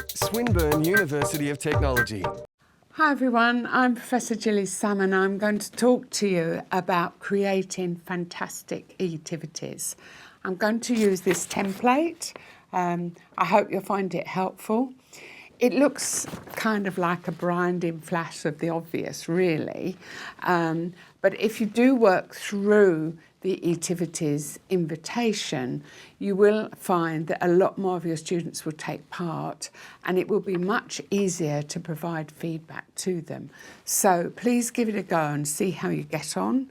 Swinburne University of Technology. Hi everyone, I'm Professor Gilly Salmon. I'm going to talk to you about creating fantastic E-tivities. I'm going to use this template. I hope you'll find it helpful. It looks kind of like a blinding flash of the obvious, really. But if you do work through the E-tivities invitation, you will find that a lot more of your students will take part, and it will be much easier to provide feedback to them. So please give it a go and see how you get on.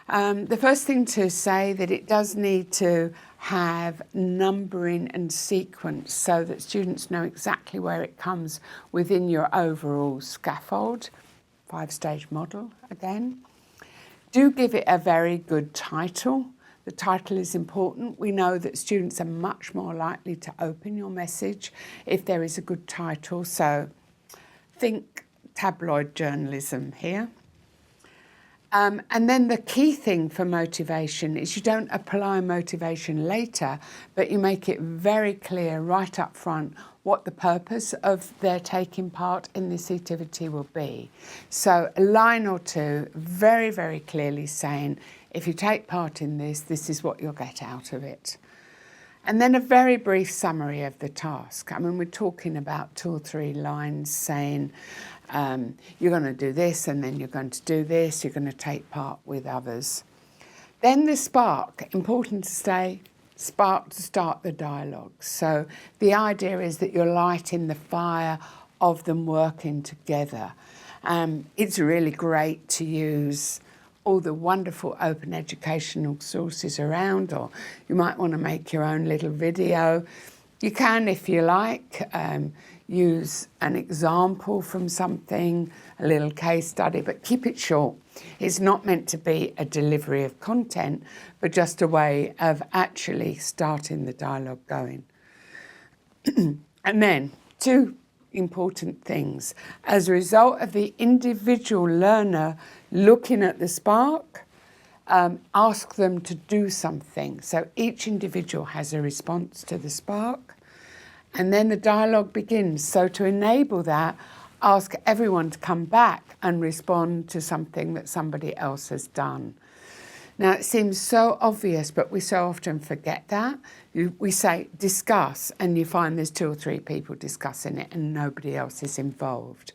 The first thing to say that it does need to have numbering and sequence so that students know exactly where it comes within your overall scaffold, 5-stage model again. Do give it a very good title. The title is important. We know that students are much more likely to open your message if there is a good title. So think tabloid journalism here. And then the key thing for motivation is you don't apply motivation later, but you make it very clear right up front what the purpose of their taking part in this activity will be. So a line or two very, very clearly saying, if you take part in this, this is what you'll get out of it. And then a very brief summary of the task. I mean, we're talking about 2 or 3 lines saying, you're going to do this, and then you're going to do this, you're going to take part with others. Then the spark, important to say, spark to start the dialogue. So the idea is that you're lighting the fire of them working together. It's really great to use all the wonderful open educational sources around, or you might want to make your own little video. You can, if you like, use an example from something, a little case study, but keep it short. It's not meant to be a delivery of content, but just a way of actually starting the dialogue going. And then 2 important things. As a result of the individual learner looking at the spark, ask them to do something. So each individual has a response to the spark, and then the dialogue begins. So to enable that, ask everyone to come back and respond to something that somebody else has done. Now, it seems so obvious, but we so often forget that. We say discuss, and you find there's 2 or 3 people discussing it and nobody else is involved.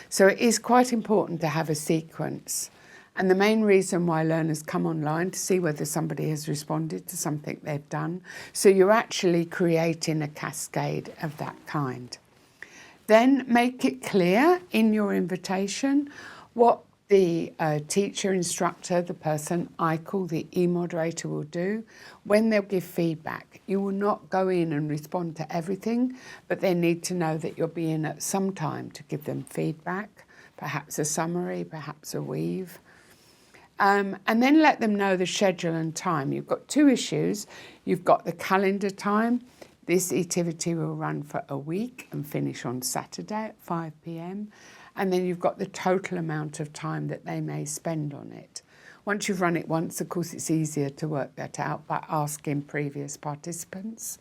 So it is quite important to have a sequence. And the main reason why learners come online to see whether somebody has responded to something they've done. So you're actually creating a cascade of that kind. Then make it clear in your invitation what the teacher, instructor, the person I call the e-moderator will do when they'll give feedback. You will not go in and respond to everything, but they need to know that you'll be in at some time to give them feedback, perhaps a summary, perhaps a weave. And then let them know the schedule and time. You've got 2 issues. You've got the calendar time. This activity will run for a week and finish on Saturday at 5 p.m. And then you've got the total amount of time that they may spend on it. Once you've run it once, of course, it's easier to work that out by asking previous participants.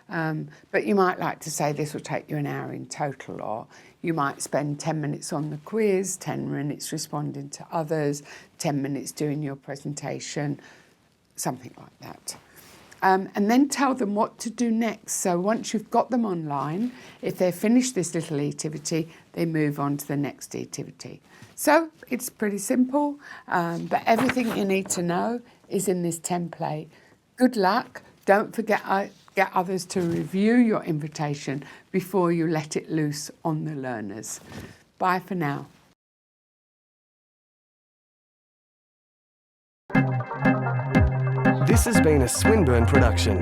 But you might like to say this will take you an hour in total, or you might spend 10 minutes on the quiz, 10 minutes responding to others, 10 minutes doing your presentation, something like that. And then tell them what to do next. So once you've got them online, if they've finished this little activity, they move on to the next activity. So it's pretty simple, but everything you need to know is in this template. Good luck. Don't forget get others to review your invitation before you let it loose on the learners. Bye for now. This has been a Swinburne production.